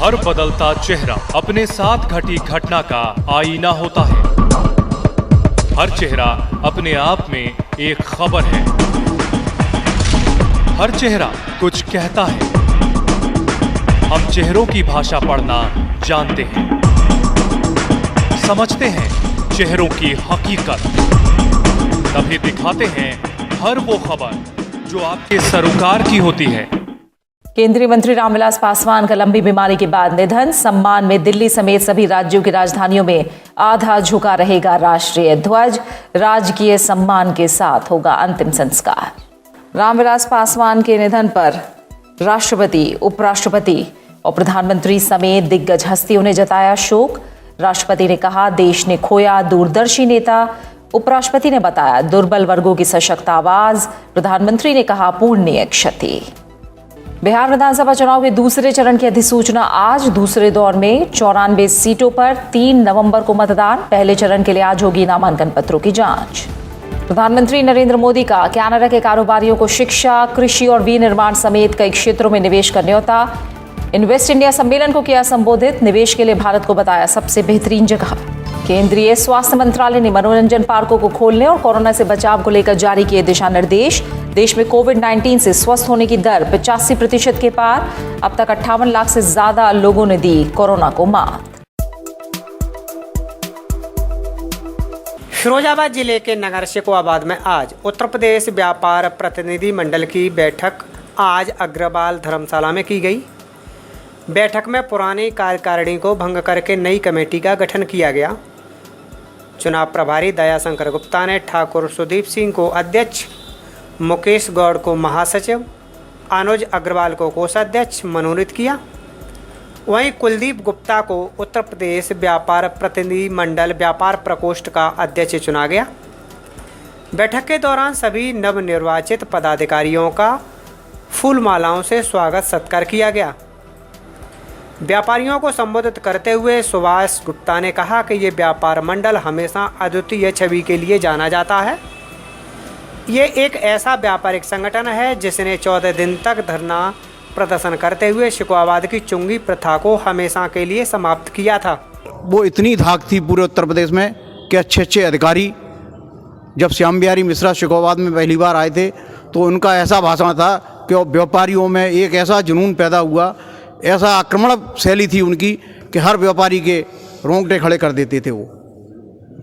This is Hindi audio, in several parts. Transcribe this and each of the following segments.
हर बदलता चेहरा अपने साथ घटी घटना का आईना होता है। हर चेहरा अपने आप में एक खबर है। हर चेहरा कुछ कहता है। हम चेहरों की भाषा पढ़ना जानते हैं, समझते हैं चेहरों की हकीकत, तभी दिखाते हैं हर वो खबर जो आपके सरोकार की होती है। केंद्रीय मंत्री रामविलास पासवान का लंबी बीमारी के बाद निधन। सम्मान में दिल्ली समेत सभी राज्यों की राजधानियों में आधा झुका रहेगा राष्ट्रीय ध्वज। राजकीय सम्मान के साथ होगा अंतिम संस्कार। रामविलास पासवान के निधन पर राष्ट्रपति, उपराष्ट्रपति और प्रधानमंत्री समेत दिग्गज हस्तियों ने जताया शोक। राष्ट्रपति ने कहा, देश ने खोया दूरदर्शी नेता। उपराष्ट्रपति ने बताया दुर्बल वर्गों की सशक्त आवाज। प्रधानमंत्री ने कहा, पूर्णीय क्षति। बिहार विधानसभा चुनाव के दूसरे चरण की अधिसूचना आज। दूसरे दौर में 94 सीटों पर 3 नवंबर को मतदान। पहले चरण के लिए आज होगी नामांकन पत्रों की जांच। प्रधानमंत्री नरेंद्र मोदी का कनाडा के कारोबारियों को शिक्षा, कृषि और विनिर्माण समेत कई क्षेत्रों में निवेश का न्योता। इन्वेस्ट इंडिया सम्मेलन को किया संबोधित। निवेश के लिए भारत को बताया सबसे बेहतरीन जगह। केंद्रीय स्वास्थ्य मंत्रालय ने मनोरंजन पार्कों को खोलने और कोरोना से बचाव को लेकर जारी किए दिशा निर्देश। देश में कोविड-19 से स्वस्थ होने की दर 85% के पार। अब तक 58 लाख से ज्यादा लोगों ने दी कोरोना को मात। फिरोजाबाद जिले के नगर शिकोहाबाद में आज उत्तर प्रदेश व्यापार प्रतिनिधि मंडल की बैठक आज अग्रवाल धर्मशाला में की गई। बैठक में पुरानी कार्यकारिणी को भंग करके नई कमेटी का गठन किया गया। चुनाव प्रभारी दयाशंकर गुप्ता ने ठाकुर सुदीप सिंह को अध्यक्ष, मुकेश गौड़ को महासचिव, अनुज अग्रवाल को कोषाध्यक्ष मनोनीत किया। वहीं कुलदीप गुप्ता को उत्तर प्रदेश व्यापार प्रतिनिधि मंडल व्यापार प्रकोष्ठ का अध्यक्ष चुना गया। बैठक के दौरान सभी नवनिर्वाचित पदाधिकारियों का फूल मालाओं से स्वागत सत्कार किया गया। व्यापारियों को संबोधित करते हुए सुभाष गुप्ता ने कहा कि ये व्यापार मंडल हमेशा अद्वितीय छवि के लिए जाना जाता है। ये एक ऐसा व्यापारिक संगठन है जिसने 14 दिन तक धरना प्रदर्शन करते हुए शिकोहाबाद की चुंगी प्रथा को हमेशा के लिए समाप्त किया था। वो इतनी धाक थी पूरे उत्तर प्रदेश में कि अच्छे अधिकारी, जब श्याम बिहारी मिश्रा शिकोहाबाद में पहली बार आए थे तो उनका ऐसा भाषण था कि व्यापारियों में एक ऐसा जुनून पैदा हुआ, ऐसा आक्रमण शैली थी उनकी कि हर व्यापारी के रोंगटे खड़े कर देते थे। वो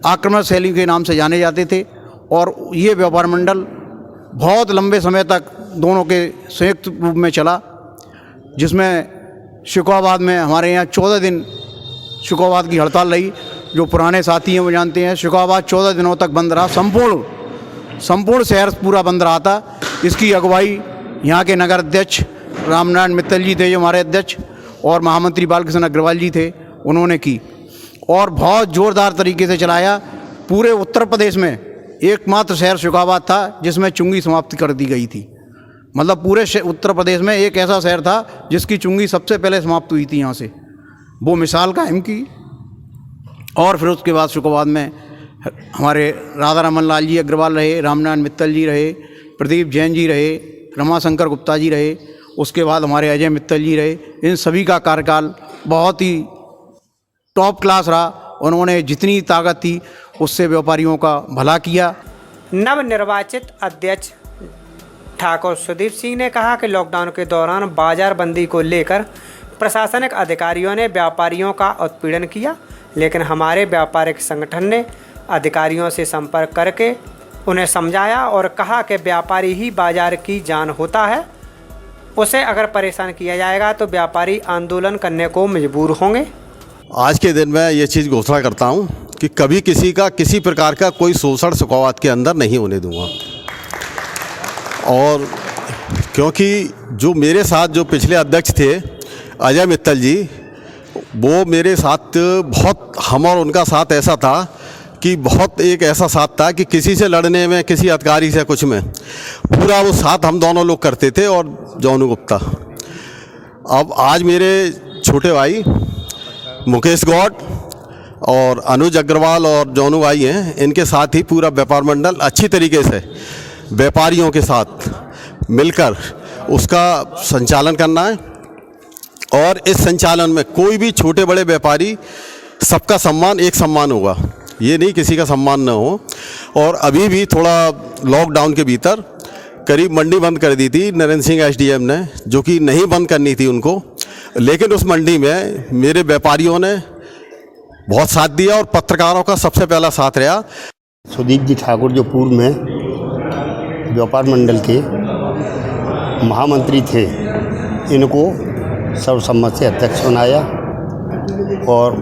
आक्रमण शैली के नाम से जाने जाते थे। और ये व्यापार मंडल बहुत लंबे समय तक दोनों के संयुक्त रूप में चला, जिसमें शिकोहाबाद में हमारे यहाँ 14 दिन शिकोहाबाद की हड़ताल रही। जो पुराने साथी हैं वो जानते हैं, शिकोहाबाद 14 दिनों तक बंद रहा। संपूर्ण शहर पूरा बंद रहा था। इसकी अगुवाई यहाँ के नगर अध्यक्ष रामनारायण मित्तल जी थे, जो हमारे अध्यक्ष, और महामंत्री बालकृष्ण अग्रवाल जी थे, उन्होंने की और बहुत ज़ोरदार तरीके से चलाया। पूरे उत्तर प्रदेश में एकमात्र शहर शिकोहाबाद था जिसमें चुंगी समाप्त कर दी गई थी। मतलब पूरे उत्तर प्रदेश में एक ऐसा शहर था जिसकी चुंगी सबसे पहले समाप्त हुई थी यहाँ से। वो मिसाल कायम की। और फिर उसके बाद शिकोहाबाद में हमारे राधा रमन लाल जी अग्रवाल रहे, रामनारायण मित्तल जी रहे, प्रदीप जैन जी रहे, रमाशंकर गुप्ता जी रहे, उसके बाद हमारे अजय मित्तल जी रहे। इन सभी का कार्यकाल बहुत ही टॉप क्लास रहा। उन्होंने जितनी ताकत थी उससे व्यापारियों का भला किया। नवनिर्वाचित अध्यक्ष ठाकुर सुदीप सिंह ने कहा कि लॉकडाउन के दौरान बाजार बंदी को लेकर प्रशासनिक अधिकारियों ने व्यापारियों का उत्पीड़न किया, लेकिन हमारे व्यापारिक संगठन ने अधिकारियों से संपर्क करके उन्हें समझाया और कहा कि व्यापारी ही बाजार की जान होता है। उसे अगर परेशान किया जाएगा तो व्यापारी आंदोलन करने को मजबूर होंगे। आज के दिन मैं ये चीज़ घोषणा करता हूँ कि कभी किसी का किसी प्रकार का कोई शोषण शिकोहाबाद के अंदर नहीं होने दूंगा। और क्योंकि जो मेरे साथ जो पिछले अध्यक्ष थे अजय मित्तल जी, वो मेरे साथ बहुत, हम और उनका साथ ऐसा था कि बहुत एक ऐसा साथ था कि किसी से लड़ने में, किसी अधिकारी से कुछ में, पूरा वो साथ हम दोनों लोग करते थे। और जॉनू गुप्ता, अब आज मेरे छोटे भाई मुकेश गौड़ और अनुज अग्रवाल और जॉनू भाई हैं, इनके साथ ही पूरा व्यापार मंडल अच्छी तरीके से व्यापारियों के साथ मिलकर उसका संचालन करना है। और इस संचालन में कोई भी छोटे बड़े व्यापारी, सबका सम्मान एक सम्मान होगा, ये नहीं किसी का सम्मान न हो। और अभी भी थोड़ा लॉकडाउन के भीतर करीब मंडी बंद कर दी थी नरेंद्र सिंह एसडीएम ने, जो कि नहीं बंद करनी थी उनको, लेकिन उस मंडी में मेरे व्यापारियों ने बहुत साथ दिया और पत्रकारों का सबसे पहला साथ रहा। सुदीप जी ठाकुर जो पूर्व में व्यापार मंडल के महामंत्री थे, इनको सर्वसम्मत से अध्यक्ष बनाया। और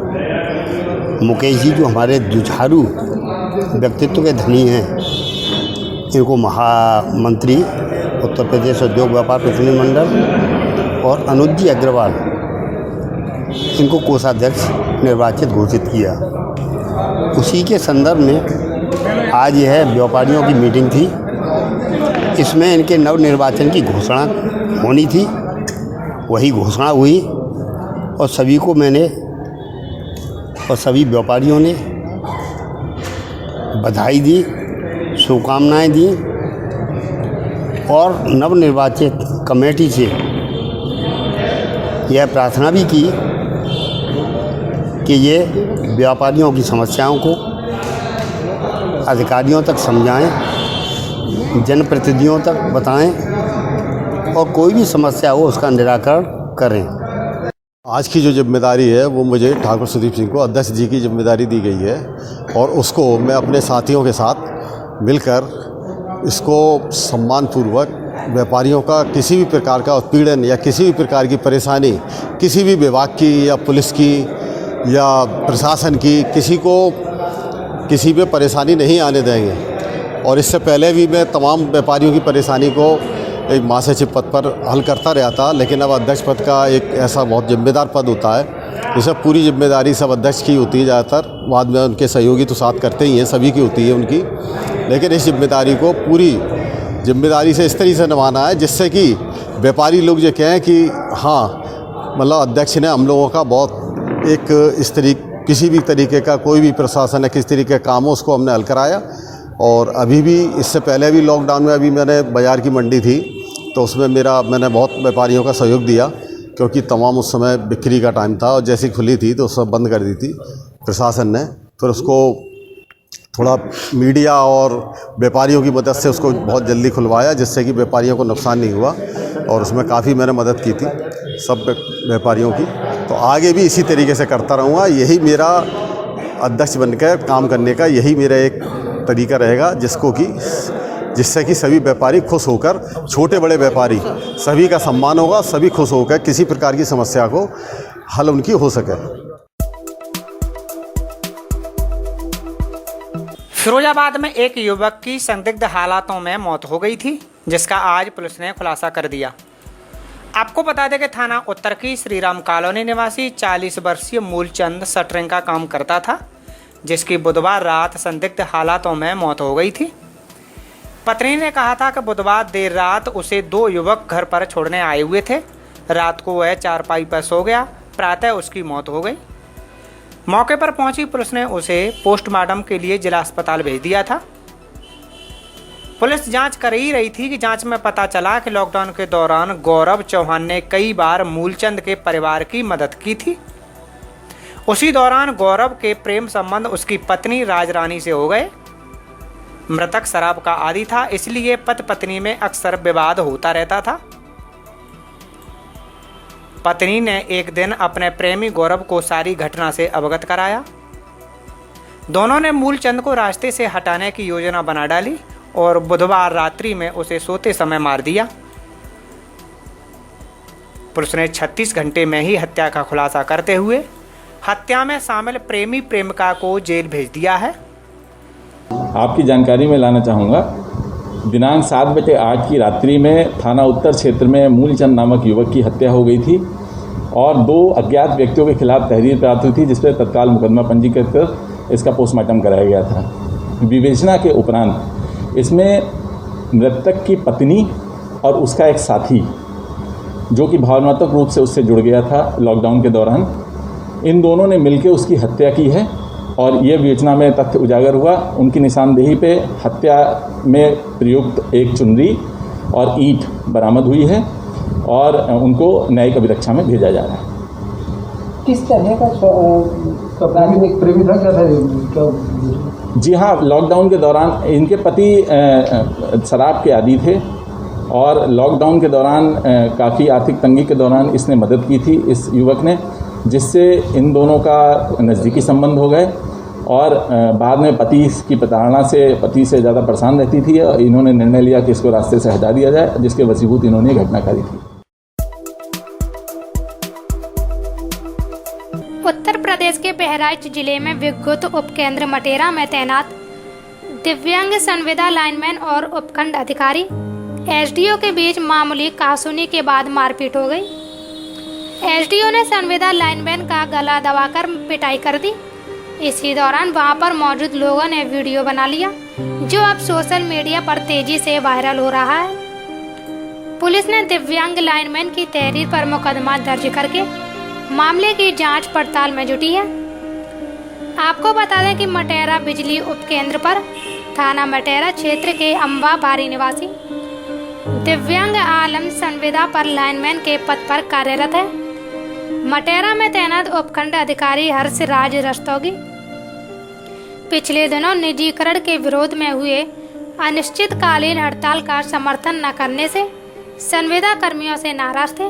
मुकेश जी जो हमारे जुझारू व्यक्तित्व के धनी हैं, इनको महामंत्री उत्तर प्रदेश उद्योग व्यापार प्रतिनिधि मंडल, और अनुज जी अग्रवाल इनको कोषाध्यक्ष निर्वाचित घोषित किया। उसी के संदर्भ में आज यह व्यापारियों की मीटिंग थी। इसमें इनके नवनिर्वाचन की घोषणा होनी थी, वही घोषणा हुई और सभी को मैंने और सभी व्यापारियों ने बधाई दी, शुभकामनाएं दी और नवनिर्वाचित कमेटी से यह प्रार्थना भी की कि ये व्यापारियों की समस्याओं को अधिकारियों तक समझाएं, जनप्रतिनिधियों तक बताएं और कोई भी समस्या हो उसका निराकरण करें। आज की जो जिम्मेदारी है वो मुझे ठाकुर सुदीप सिंह को अध्यक्ष जी की जिम्मेदारी दी गई है और उसको मैं अपने साथियों के साथ मिलकर इसको सम्मानपूर्वक व्यापारियों का किसी भी प्रकार का उत्पीड़न या किसी भी प्रकार की परेशानी किसी भी विभाग की या पुलिस की या प्रशासन की, किसी को किसी पे परेशानी नहीं आने देंगे। और इससे पहले भी मैं तमाम व्यापारियों की परेशानी को एक महासचिव पद पर हल करता रहा था, लेकिन अब अध्यक्ष पद का एक ऐसा बहुत जिम्मेदार पद होता है जिससे पूरी जिम्मेदारी सब अध्यक्ष की होती है। ज़्यादातर बाद में उनके सहयोगी तो साथ करते ही हैं, सभी की होती है उनकी, लेकिन इस जिम्मेदारी को पूरी जिम्मेदारी से इस तरीके से निभाना है जिससे कि व्यापारी लोग ये कहें कि हाँ, मतलब अध्यक्ष ने हम लोगों का बहुत एक इस तरीके किसी भी तरीके का कोई भी प्रशासन है किस तरीके का काम हो उसको हमने हल कराया। और अभी भी इससे पहले भी लॉकडाउन में अभी मैंने बाज़ार की मंडी थी तो उसमें मैंने बहुत व्यापारियों का सहयोग दिया, क्योंकि तमाम उस समय बिक्री का टाइम था और जैसी खुली थी तो सब बंद कर दी थी प्रशासन ने। फिर उसको थोड़ा मीडिया और व्यापारियों की मदद से उसको बहुत जल्दी खुलवाया जिससे कि व्यापारियों को नुकसान नहीं हुआ और उसमें काफ़ी मैंने मदद की थी सब व्यापारियों की। तो आगे भी इसी तरीके से करता रहूँगा, यही मेरा अध्यक्ष बनकर काम करने का यही मेरा एक तरीका रहेगा जिससे कि सभी व्यापारी खुश होकर, छोटे बड़े व्यापारी सभी का सम्मान होगा, सभी खुश होकर किसी प्रकार की समस्या को हल उनकी हो सके। फिरोजाबाद में एक युवक की संदिग्ध हालातों में मौत हो गई थी, जिसका आज पुलिस ने खुलासा कर दिया। आपको बता दें कि थाना उत्तर की श्रीराम कॉलोनी निवासी 40 वर्षीय मूलचंद शटरिंग का काम करता था, जिसकी बुधवार रात संदिग्ध हालातों में मौत हो गई थी। पत्नी ने कहा था कि बुधवार देर रात उसे 2 युवक घर पर छोड़ने आए हुए थे। रात को वह चारपाई पर सो गया, प्रातः उसकी मौत हो गई। मौके पर पहुंची पुलिस ने उसे पोस्टमार्टम के लिए जिला अस्पताल भेज दिया था। पुलिस जांच कर ही रही थी कि जांच में पता चला कि लॉकडाउन के दौरान गौरव चौहान ने कई बार मूलचंद के परिवार की मदद की थी। उसी दौरान गौरव के प्रेम संबंध उसकी पत्नी राजरानी से हो गए। मृतक शराब का आदी था, इसलिए पति पत्नी में अक्सर विवाद होता रहता था। पत्नी ने एक दिन अपने प्रेमी गौरव को सारी घटना से अवगत कराया। दोनों ने मूलचंद को रास्ते से हटाने की योजना बना डाली और बुधवार रात्रि में उसे सोते समय मार दिया। पुलिस ने 36 घंटे में ही हत्या का खुलासा करते हुए हत्या में शामिल प्रेमी प्रेमिका को जेल भेज दिया है। आपकी जानकारी में लाना चाहूँगा, दिनांक 7/8 की रात्रि में थाना उत्तर क्षेत्र में मूलचंद नामक युवक की हत्या हो गई थी और 2 अज्ञात व्यक्तियों के खिलाफ तहरीर प्राप्त हुई थी, जिस पर तत्काल मुकदमा पंजीकृत कर इसका पोस्टमार्टम कराया गया था। विवेचना के उपरांत इसमें मृतक की पत्नी और उसका एक साथी, जो कि भावनात्मक रूप से उससे जुड़ गया था लॉकडाउन के दौरान, इन दोनों ने मिलकर उसकी हत्या की है। और ये विवेचना में तथ्य उजागर हुआ। उनकी निशानदेही पे हत्या में प्रयुक्त एक चुनरी और ईंट बरामद हुई है। और उनको न्यायिक अभिरक्षा में भेजा जा रहा है। किस तरह का प्रेमी था, क्या था? जी हाँ, लॉकडाउन के दौरान इनके पति शराब के आदी थे और लॉकडाउन के दौरान काफ़ी आर्थिक तंगी के दौरान इसने मदद की थी इस युवक ने, जिससे इन दोनों का नज़दीकी संबंध हो गए और बाद में पति की प्रताड़ना से पति से ज़्यादा परेशान रहती थी और इन्होंने निर्णय लिया कि इसको रास्ते से हटा दिया जाए, जिसके वसीभूत इन्होंने घटना करी थी। उत्तर प्रदेश के बहराइच जिले में विद्युत उपकेंद्र मटेरा में तैनात दिव्यांग संविदा लाइनमैन और उपखंड अधिकारी एसडीओ के बीच मामूली कहासुनी के बाद मारपीट हो गई। एसडीओ ने संविदा लाइनमैन का गला दबाकर पिटाई कर दी। इसी दौरान वहां पर मौजूद लोगों ने वीडियो बना लिया, जो अब सोशल मीडिया पर तेजी से वायरल हो रहा है। पुलिस ने दिव्यांग लाइनमैन की तहरीर पर मुकदमा दर्ज करके मामले की जांच पड़ताल में जुटी है। आपको बता दें कि मटेरा बिजली उपकेंद्र पर थाना मटेरा क्षेत्र के अम्बा बारी निवासी दिव्यांग आलम संविदा पर लाइनमैन के पद पर कार्यरत है। मटेरा में तैनात उपखंड अधिकारी हर्ष राज रस्तोगी पिछले दिनों निजीकरण के विरोध में हुए अनिश्चितकालीन हड़ताल का समर्थन न करने से संविदा कर्मियों से नाराज थे।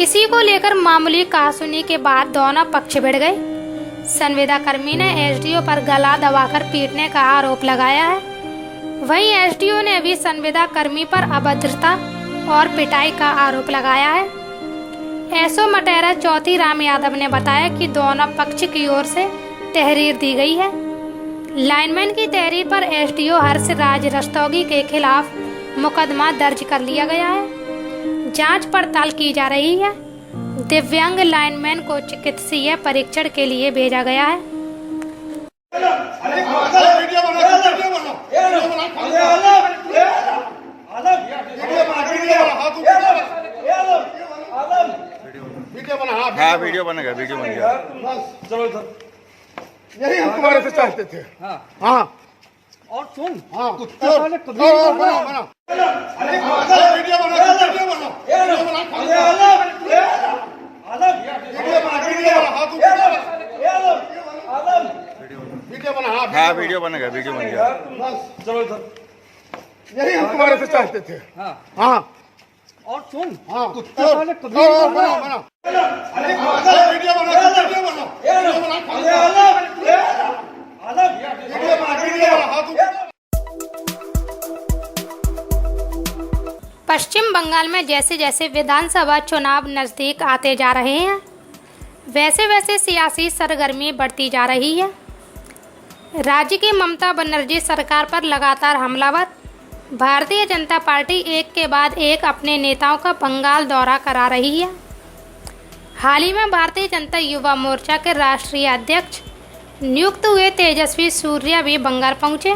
इसी को लेकर मामूली कहासुनी के बाद दोनों पक्ष भिड़ गए। संविदा कर्मी ने एसडीओ पर गला दबाकर पीटने का आरोप लगाया है। वहीं एसडीओ ने भी संविदा कर्मी पर अभद्रता और पिटाई का आरोप लगाया है। एसओ मटेरा चौथी राम यादव ने बताया कि दोनों पक्ष की ओर से तहरीर दी गई है। लाइनमैन की तहरीर पर एसडीओ हर्ष राज रस्तोगी के खिलाफ मुकदमा दर्ज कर लिया गया है। जांच पड़ताल की जा रही है। दिव्यांग लाइनमैन को चिकित्सीय परीक्षण के लिए भेजा गया है। हाँ, वीडियो बन गया, वीडियो बन गया। चलो इधर, यही हम तुम्हारे से चाहते थे। हाँ और सुन, हाँ, कुत्ते वाले कभी नहीं बना। वीडियो बना, वीडियो बना, वीडियो बना, हाँ, वीडियो बन गया, वीडियो बन गया। चलो इधर, यही हम तुम्हारे से चाहते थे। हाँ और सुन, हाँ, कुत्ते वाले कभी नहीं बना। वीडियो बना, वीडियो बना, वीडियो बना। पश्चिम बंगाल में जैसे जैसे विधानसभा चुनाव नजदीक आते जा रहे हैं, वैसे वैसे सियासी सरगर्मी बढ़ती जा रही है। राज्य की ममता बनर्जी सरकार पर लगातार हमलावर भारतीय जनता पार्टी एक के बाद एक अपने नेताओं का बंगाल दौरा करा रही है। हाल ही में भारतीय जनता युवा मोर्चा के राष्ट्रीय अध्यक्ष नियुक्त हुए तेजस्वी सूर्या भी बंगाल पहुंचे।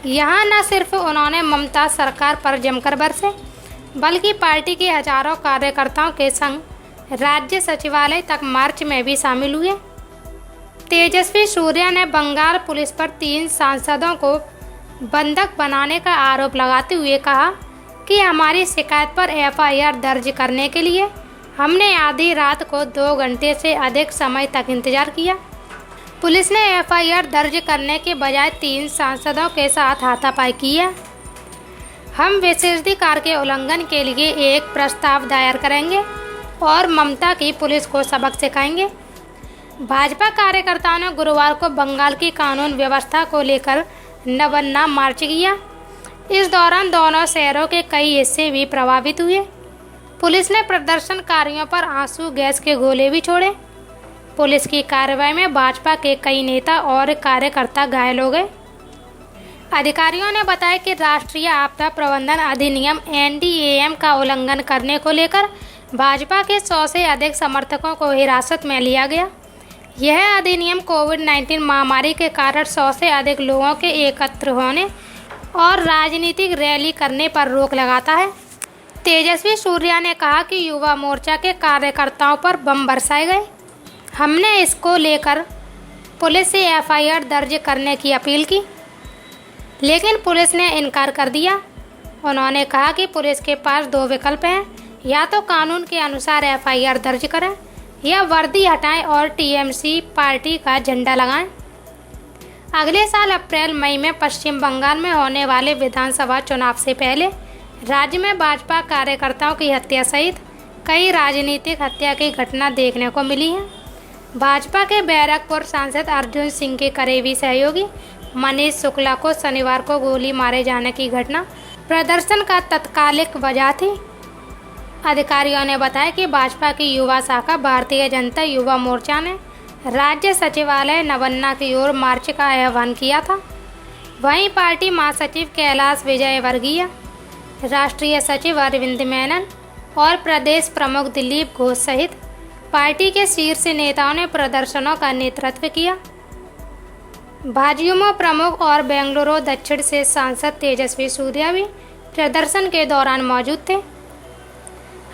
यहाँ न सिर्फ उन्होंने ममता सरकार पर जमकर बरसे, बल्कि पार्टी के हजारों कार्यकर्ताओं के संग राज्य सचिवालय तक मार्च में भी शामिल हुए। तेजस्वी सूर्या ने बंगाल पुलिस पर 3 सांसदों को बंधक बनाने का आरोप लगाते हुए कहा कि हमारी शिकायत पर एफआईआर दर्ज करने के लिए हमने आधी रात को 2 घंटे से अधिक समय तक इंतजार किया। पुलिस ने एफआईआर दर्ज करने के बजाय 3 सांसदों के साथ हाथापाई की है। हम विशेषाधिकार के उल्लंघन के लिए एक प्रस्ताव दायर करेंगे और ममता की पुलिस को सबक सिखाएंगे। भाजपा कार्यकर्ताओं ने गुरुवार को बंगाल की कानून व्यवस्था को लेकर नवन्ना मार्च किया। इस दौरान दोनों शहरों के कई हिस्से भी प्रभावित हुए। पुलिस ने प्रदर्शनकारियों पर आंसू गैस के गोले भी छोड़े। पुलिस की कार्रवाई में भाजपा के कई नेता और कार्यकर्ता घायल हो गए। अधिकारियों ने बताया कि राष्ट्रीय आपदा प्रबंधन अधिनियम NDAM का उल्लंघन करने को लेकर भाजपा के 100 से अधिक समर्थकों को हिरासत में लिया गया। यह अधिनियम कोविड-19 महामारी के कारण 100 से अधिक लोगों के एकत्र होने और राजनीतिक रैली करने पर रोक लगाता है। तेजस्वी सूर्या ने कहा कि युवा मोर्चा के कार्यकर्ताओं पर बम बरसाए गए। हमने इसको लेकर पुलिस से एफआईआर दर्ज करने की अपील की, लेकिन पुलिस ने इनकार कर दिया उन्होंने कहा कि पुलिस के पास दो विकल्प हैं, या तो कानून के अनुसार एफआईआर दर्ज करें या वर्दी हटाएं और टीएमसी पार्टी का झंडा लगाएं। अगले साल अप्रैल मई में पश्चिम बंगाल में होने वाले विधानसभा चुनाव से पहले राज्य में भाजपा कार्यकर्ताओं की हत्या सहित कई राजनीतिक हत्या की घटना देखने को मिली है। भाजपा के बैरकपुर सांसद अर्जुन सिंह के करीबी सहयोगी मनीष शुक्ला को शनिवार को गोली मारे जाने की घटना प्रदर्शन का तत्कालिक वजह थी। अधिकारियों ने बताया कि भाजपा की युवा शाखा भारतीय जनता युवा मोर्चा ने राज्य सचिवालय नवन्ना की ओर मार्च का आह्वान किया था। वहीं पार्टी महासचिव कैलाश विजयवर्गीय, राष्ट्रीय सचिव अरविंद मेनन और प्रदेश प्रमुख दिलीप घोष सहित पार्टी के शीर्ष नेताओं ने प्रदर्शनों का नेतृत्व किया। भाजयुमो प्रमुख और बेंगलुरु दक्षिण से सांसद तेजस्वी सूर्या भी प्रदर्शन के दौरान मौजूद थे।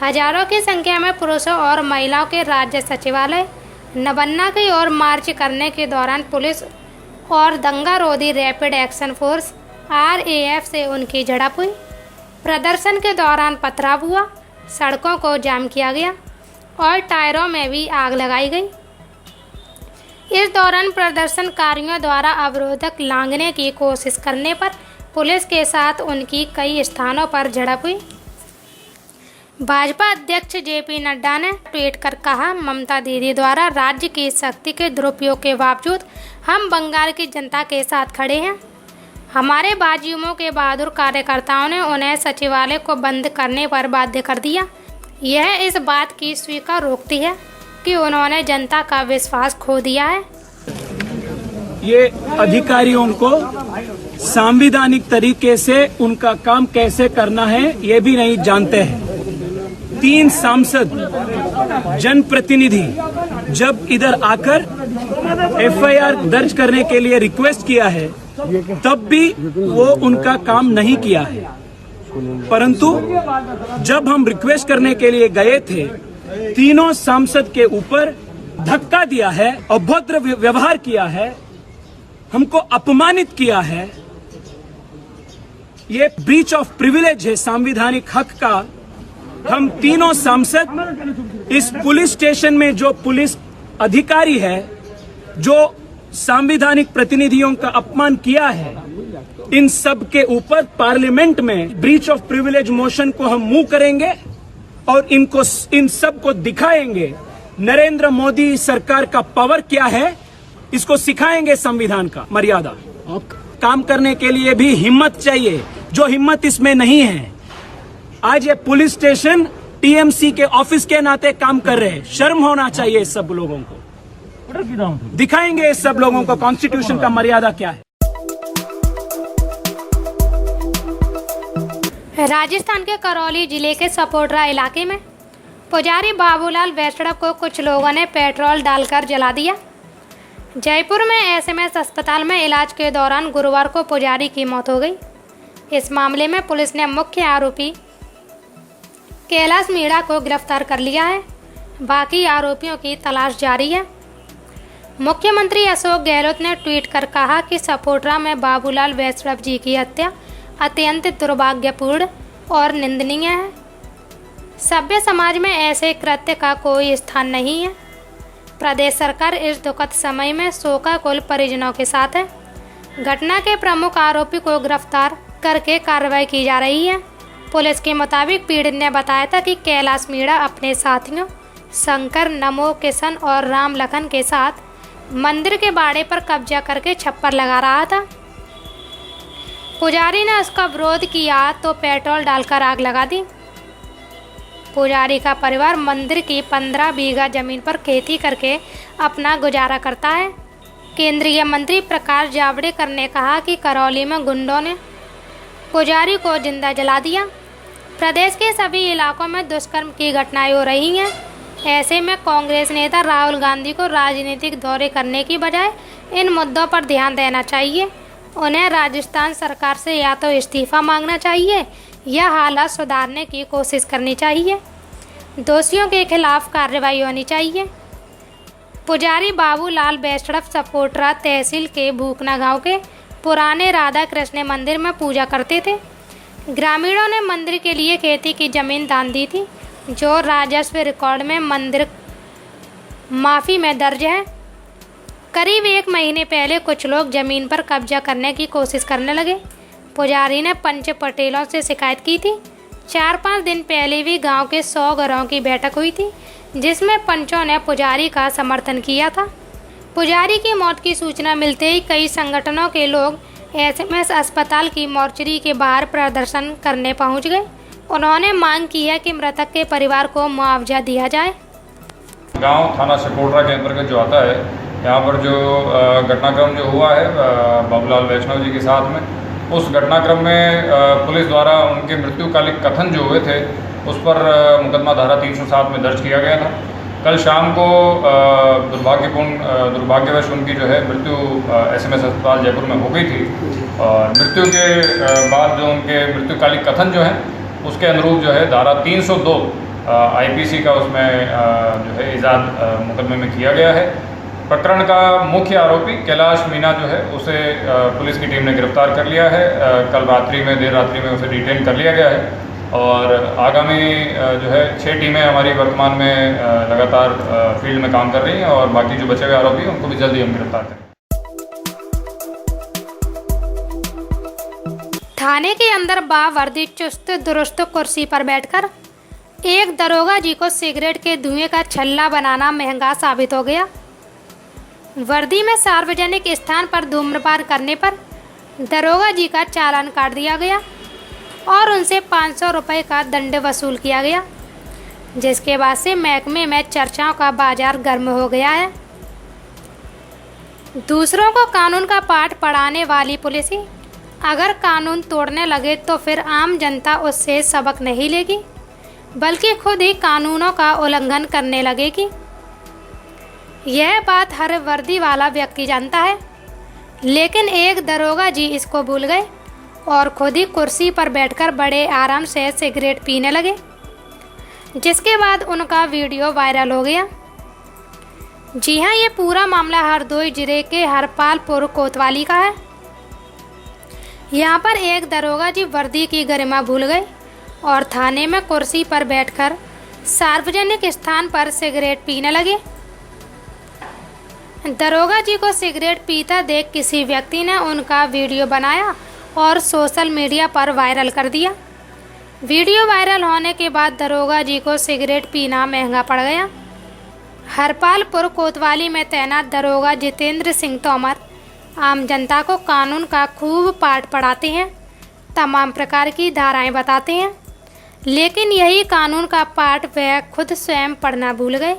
हजारों की संख्या में पुरुषों और महिलाओं के राज्य सचिवालय नवन्ना की ओर मार्च करने के दौरान पुलिस और दंगा रोधी रैपिड एक्शन फोर्स RAF से उनकी झड़प हुई। प्रदर्शन के दौरान पथराव हुआ, सड़कों को जाम किया गया और टायरों में भी आग लगाई गई। इस दौरान प्रदर्शनकारियों द्वारा अवरोधक लांघने की कोशिश करने पर पुलिस के साथ उनकी कई स्थानों पर झड़प हुई। भाजपा अध्यक्ष JP नड्डा ने ट्वीट कर कहा, ममता दीदी द्वारा राज्य की शक्ति के दुरुपयोग के बावजूद हम बंगाल की जनता के साथ खड़े हैं। हमारे भाजयुमो के बहादुर कार्यकर्ताओं ने उन्हें सचिवालय को बंद करने पर बाध्य कर दिया। यह इस बात की स्वीकार रोकती है कि उन्होंने जनता का विश्वास खो दिया है। ये अधिकारियों को संवैधानिक तरीके से उनका काम कैसे करना है ये भी नहीं जानते हैं। 3 सांसद जनप्रतिनिधि जब इधर आकर FIR दर्ज करने के लिए रिक्वेस्ट किया है तब भी वो उनका काम नहीं किया है, परंतु जब हम रिक्वेस्ट करने के लिए गए थे तीनों सांसद के ऊपर धक्का दिया है, अभद्र व्यवहार किया है, हमको अपमानित किया है। ये ब्रीच ऑफ प्रिविलेज है, संवैधानिक हक का। हम तीनों सांसद इस पुलिस स्टेशन में जो पुलिस अधिकारी है जो संवैधानिक प्रतिनिधियों का अपमान किया है, इन सब के ऊपर पार्लियामेंट में ब्रीच ऑफ प्रिविलेज मोशन को हम मूव करेंगे और इन सब को दिखाएंगे नरेंद्र मोदी सरकार का पावर क्या है, इसको सिखाएंगे संविधान का मर्यादा। काम करने के लिए भी हिम्मत चाहिए, जो हिम्मत इसमें नहीं है। आज ये पुलिस स्टेशन TMC के ऑफिस के नाते काम कर रहे हैं, शर्म होना चाहिए इस सब लोगों को। दिखाएंगे इस सब लोगों को कॉन्स्टिट्यूशन का मर्यादा क्या है। राजस्थान के करौली जिले के सपोटरा इलाके में पुजारी बाबूलाल वैष्णव को कुछ लोगों ने पेट्रोल डालकर जला दिया। जयपुर में SMS अस्पताल में इलाज के दौरान गुरुवार को पुजारी की मौत हो गई। इस मामले में पुलिस ने मुख्य आरोपी कैलाश मीणा को गिरफ्तार कर लिया है। बाकी आरोपियों की तलाश जारी है। मुख्यमंत्री अशोक गहलोत ने ट्वीट कर कहा कि सपोटरा में बाबूलाल वैष्णव जी की हत्या अत्यंत दुर्भाग्यपूर्ण और निंदनीय है। सभ्य समाज में ऐसे कृत्य का कोई स्थान नहीं है। प्रदेश सरकार इस दुखद समय में शोकाकुल परिजनों के साथ है। घटना के प्रमुख आरोपी को गिरफ्तार करके कार्रवाई की जा रही है। पुलिस के मुताबिक पीड़ित ने बताया था कि कैलाश मीणा अपने साथियों शंकर, नमो, किशन और राम लखन के साथ मंदिर के बाड़े पर कब्जा करके छप्पर लगा रहा था। पुजारी ने उसका विरोध किया तो पेट्रोल डालकर आग लगा दी। पुजारी का परिवार मंदिर की 15 बीघा जमीन पर खेती करके अपना गुजारा करता है। केंद्रीय मंत्री प्रकाश जावड़ेकर ने कहा कि करौली में गुंडों ने पुजारी को जिंदा जला दिया। प्रदेश के सभी इलाकों में दुष्कर्म की घटनाएं हो रही हैं। ऐसे में कांग्रेस नेता राहुल गांधी को राजनीतिक दौरे करने की बजाय इन मुद्दों पर ध्यान देना चाहिए। उन्हें राजस्थान सरकार से या तो इस्तीफा मांगना चाहिए या हालात सुधारने की कोशिश करनी चाहिए। दोषियों के खिलाफ कार्रवाई होनी चाहिए। पुजारी बाबूलाल वैष्णव सपोटरा तहसील के भूखना गांव के पुराने राधा कृष्ण मंदिर में पूजा करते थे। ग्रामीणों ने मंदिर के लिए खेती की जमीन दान दी थी, जो राजस्व रिकॉर्ड में मंदिर माफी में दर्ज है। करीब 1 महीने पहले कुछ लोग जमीन पर कब्जा करने की कोशिश करने लगे। पुजारी ने पंच पटेलों से शिकायत की थी। 4-5 दिन पहले भी गांव के 100 घरों की बैठक हुई थी, जिसमें पंचों ने पुजारी का समर्थन किया था। पुजारी की मौत की सूचना मिलते ही कई संगठनों के लोग एसएमएस अस्पताल की मोर्चरी के बाहर प्रदर्शन करने पहुंच गए। उन्होंने मांग की है कि मृतक के परिवार को मुआवजा दिया जाए। गांव थाना शकोटरा के अंतर्गत जो आता है, यहाँ पर जो घटनाक्रम जो हुआ है बाबूलाल वैष्णव जी के साथ में, उस घटनाक्रम में पुलिस द्वारा उनके मृत्युकालिक कथन जो हुए थे उस पर मुकदमा धारा 307 में दर्ज किया गया था। कल शाम को दुर्भाग्यवश उनकी जो है मृत्यु एसएमएस अस्पताल जयपुर में हो गई थी, और मृत्यु के बाद जो उनके मृत्युकालिक कथन जो है उसके अनुरूप जो है धारा 302 आईपीसी का उसमें जो है इजाद मुकदमे में किया गया है। प्रकरण का मुख्य आरोपी कैलाश मीना जो है उसे पुलिस की टीम ने गिरफ्तार कर लिया है। कल देर रात्रि में उसे डिटेन कर लिया गया है, और आगामी जो है 6 टीमें हमारी वर्तमान में लगातार फील्ड में काम कर रही हैं, और बाकी जो बचे हुए आरोपी हैं उनको भी जल्दी हम गिरफ्तार करें। थाने के अंदर बावर्दी चुस्त दुरुस्त कुर्सी पर बैठकर एक दरोगा जी को सिगरेट के धुएं का छल्ला बनाना महंगा साबित हो गया। वर्दी में सार्वजनिक स्थान पर धूम्रपान करने पर दरोगा जी का चालान काट दिया गया और उनसे 500 रुपये का दंड वसूल किया गया, जिसके बाद से महकमे में चर्चाओं का बाजार गर्म हो गया है। दूसरों को कानून का पाठ पढ़ाने वाली पुलिस ही अगर कानून तोड़ने लगे तो फिर आम जनता उससे सबक नहीं लेगी, बल्कि खुद ही कानूनों का उल्लंघन करने लगेगी। यह बात हर वर्दी वाला व्यक्ति जानता है, लेकिन एक दरोगा जी इसको भूल गए और खुद ही कुर्सी पर बैठकर बड़े आराम से सिगरेट पीने लगे, जिसके बाद उनका वीडियो वायरल हो गया। जी हां, ये पूरा मामला हरदोई जिले के हरपालपुर कोतवाली का है। यहाँ पर एक दरोगा जी वर्दी की गरिमा भूल गए और थाने में कुर्सी पर बैठकर सार्वजनिक स्थान पर सिगरेट पीने लगे। दरोगा जी को सिगरेट पीता देख किसी व्यक्ति ने उनका वीडियो बनाया और सोशल मीडिया पर वायरल कर दिया। वीडियो वायरल होने के बाद दरोगा जी को सिगरेट पीना महंगा पड़ गया। हरपालपुर कोतवाली में तैनात दरोगा जितेंद्र सिंह तोमर आम जनता को कानून का खूब पाठ पढ़ाते हैं, तमाम प्रकार की धाराएं बताते हैं, लेकिन यही कानून का पाठ वह खुद स्वयं पढ़ना भूल गए।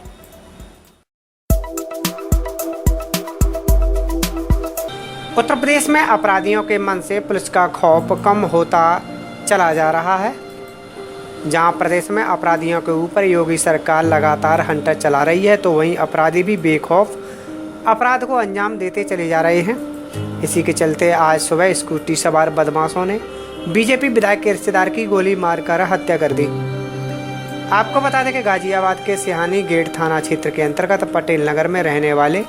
उत्तर प्रदेश में अपराधियों के मन से पुलिस का खौफ कम होता चला जा रहा है। जहां प्रदेश में अपराधियों के ऊपर योगी सरकार लगातार हंटर चला रही है, तो वहीं अपराधी भी बेखौफ अपराध को अंजाम देते चले जा रहे हैं। इसी के चलते आज सुबह स्कूटी सवार बदमाशों ने बीजेपी विधायक के रिश्तेदार की गोली मारकर हत्या कर दी। आपको बता दें कि गाजियाबाद के सिहानी गेट थाना क्षेत्र के अंतर्गत पटेल नगर में रहने वाले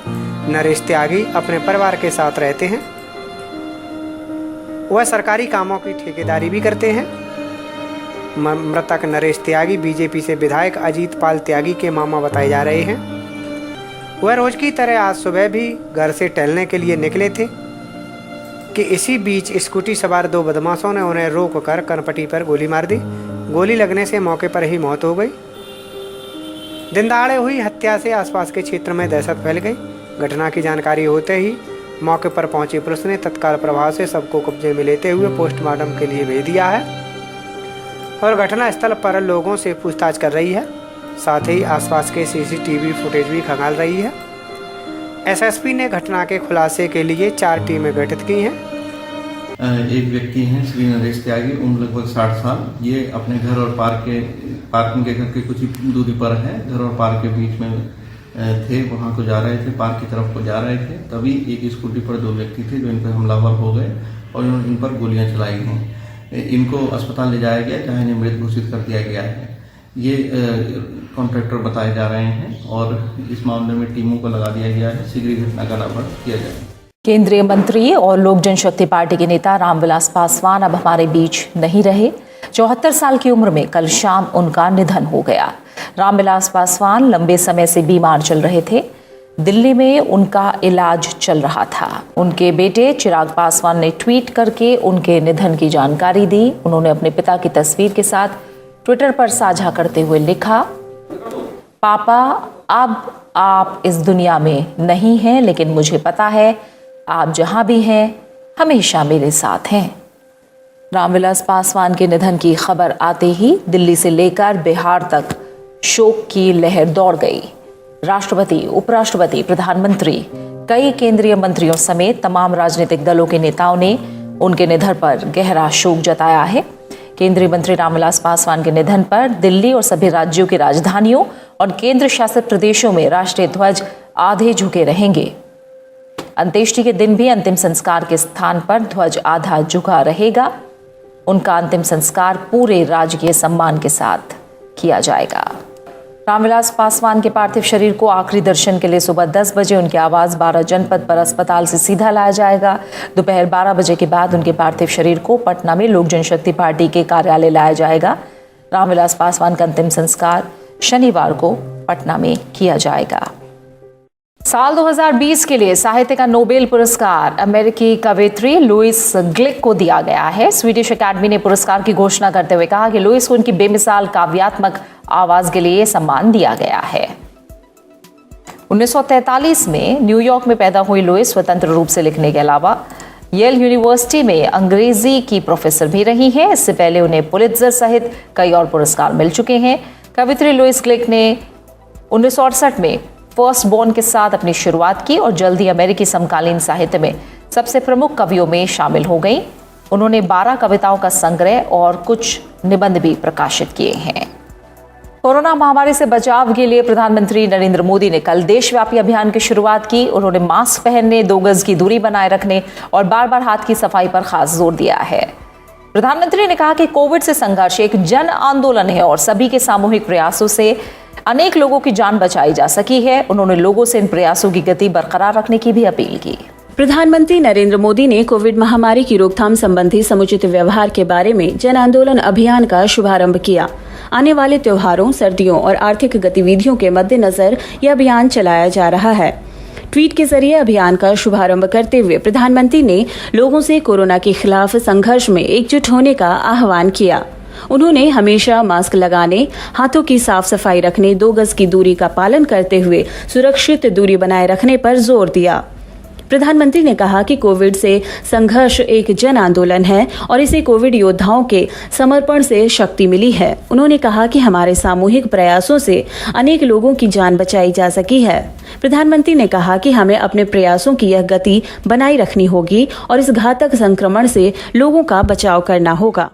नरेश त्यागी अपने परिवार के साथ रहते हैं। वह सरकारी कामों की ठेकेदारी भी करते हैं। मृतक नरेश त्यागी बीजेपी से विधायक अजीत पाल त्यागी के मामा बताए जा रहे हैं। वह रोज की तरह आज सुबह भी घर से टहलने के लिए निकले थे कि इसी बीच स्कूटी सवार 2 बदमाशों ने उन्हें रोककर कनपटी पर गोली मार दी। गोली लगने से मौके पर ही मौत हो गई। दिन दहाड़े हुई हत्या से आसपास के क्षेत्र में दहशत फैल गई। घटना की जानकारी होते ही मौके पर पहुंची पुलिस ने तत्काल प्रभाव से सबको कब्जे में लेते हुए पोस्टमार्टम के लिए भेज दिया है और घटनास्थल पर लोगों से पूछताछ कर रही है। साथ ही आसपास के सीसीटीवी फुटेज भी खंगाल रही है। एसएसपी ने घटना के खुलासे के लिए 4 टीमें गठित की हैं। एक व्यक्ति हैं श्री नरेश त्यागी, उम्र लगभग 60 साल। ये अपने घर और पार्किंग के घर के कुछ ही दूरी पर है। घर और पार्क के बीच में थे, वहाँ को जा रहे थे, पार्क की तरफ को जा रहे थे। तभी एक स्कूटी पर 2 व्यक्ति थे जो इन पर हमलावर हो गए और इन्होंने इन पर गोलियां चलाई हैं। इनको अस्पताल ले जाया गया, जहाँ इन्हें मृत घोषित कर दिया गया है। ये कॉन्ट्रैक्टर बताए जा रहे हैं और इस मामले में टीमों को लगा दिया गया है। शीघ्र घटना का नापा किया जाएगा। केंद्रीय मंत्री और लोक जनशक्ति पार्टी के नेता रामविलास पासवान अब हमारे बीच नहीं रहे। 74 साल की उम्र में कल शाम उनका निधन हो गया। रामविलास पासवान लंबे समय से बीमार चल रहे थे। दिल्ली में उनका इलाज चल रहा था। उनके बेटे चिराग पासवान ने ट्वीट करके उनके निधन की जानकारी दी। उन्होंने अपने पिता की तस्वीर के साथ ट्विटर पर साझा करते हुए लिखा, पापा अब आप इस दुनिया में नहीं हैं, लेकिन मुझे पता है आप जहां भी हैं हमेशा मेरे साथ हैं। रामविलास पासवान के निधन की खबर आते ही दिल्ली से लेकर बिहार तक शोक की लहर दौड़ गई। राष्ट्रपति, उपराष्ट्रपति, प्रधानमंत्री, कई केंद्रीय मंत्रियों समेत तमाम राजनीतिक दलों के नेताओं ने उनके निधन पर गहरा शोक जताया है। केंद्रीय मंत्री रामविलास पासवान के निधन पर दिल्ली और सभी राज्यों की राजधानियों और केंद्र शासित प्रदेशों में राष्ट्रीय ध्वज आधे झुके रहेंगे। अंत्येष्टि के दिन भी अंतिम संस्कार के स्थान पर ध्वज आधा झुका रहेगा। उनका अंतिम संस्कार पूरे राजकीय सम्मान के साथ किया जाएगा। रामविलास पासवान के पार्थिव शरीर को आखिरी दर्शन के लिए सुबह 10 बजे उनके आवास 12 जनपद पर अस्पताल से सीधा लाया जाएगा। दोपहर 12 बजे के बाद उनके पार्थिव शरीर को पटना में लोक जनशक्ति पार्टी के कार्यालय लाया जाएगा। रामविलास पासवान का अंतिम संस्कार शनिवार को पटना में किया जाएगा। साल 2020 के लिए साहित्य का नोबेल पुरस्कार अमेरिकी कवयित्री लुइस ग्लिक को दिया गया है। स्वीडिश अकादमी ने पुरस्कार की घोषणा करते हुए कहा कि लुइस को उनकी बेमिसाल काव्यात्मक आवाज के लिए सम्मान दिया गया है। 1943 में न्यूयॉर्क में पैदा हुई लुइस स्वतंत्र रूप से लिखने के अलावा येल यूनिवर्सिटी में अंग्रेजी की प्रोफेसर भी रही हैं। इससे पहले उन्हें पुलित्जर सहित कई और पुरस्कार मिल चुके हैं। कवयित्री लुइस ग्लिक ने 1968 में फर्स्ट बॉर्न के साथ अपनी शुरुआत की और जल्दी अमेरिकी समकालीन साहित्य में सबसे प्रमुख कवियों में शामिल हो गई। उन्होंने 12 कविताओं का संग्रह और कुछ निबंध भी प्रकाशित किए हैं। कोरोना महामारी से बचाव के लिए प्रधानमंत्री नरेंद्र मोदी ने कल देशव्यापी अभियान की शुरुआत की। उन्होंने मास्क पहनने, 2 गज की दूरी बनाए रखने और बार-बार हाथ की सफाई पर खास जोर दिया है। प्रधानमंत्री ने कहा कि कोविड से संघर्ष एक जन आंदोलन है और सभी के सामूहिक प्रयासों से अनेक लोगों की जान बचाई जा सकी है। उन्होंने लोगों से इन प्रयासों की गति बरकरार रखने की भी अपील की। प्रधानमंत्री नरेंद्र मोदी ने कोविड महामारी की रोकथाम संबंधी समुचित व्यवहार के बारे में जन आंदोलन अभियान का शुभारंभ किया। आने वाले त्योहारों, सर्दियों और आर्थिक गतिविधियों के मद्देनजर यह अभियान चलाया जा रहा है। ट्वीट के जरिए अभियान का शुभारंभ करते हुए प्रधानमंत्री ने लोगों से कोरोना के खिलाफ संघर्ष में एकजुट होने का आह्वान किया। उन्होंने हमेशा मास्क लगाने, हाथों की साफ सफाई रखने, 2 गज की दूरी का पालन करते हुए सुरक्षित दूरी बनाए रखने पर जोर दिया। प्रधानमंत्री ने कहा कि कोविड से संघर्ष एक जन आंदोलन है और इसे कोविड योद्धाओं के समर्पण से शक्ति मिली है। उन्होंने कहा कि हमारे सामूहिक प्रयासों से अनेक लोगों की जान बचाई जा सकी है। प्रधानमंत्री ने कहा कि हमें अपने प्रयासों की यह गति बनाए रखनी होगी और इस घातक संक्रमण से लोगों का बचाव करना होगा।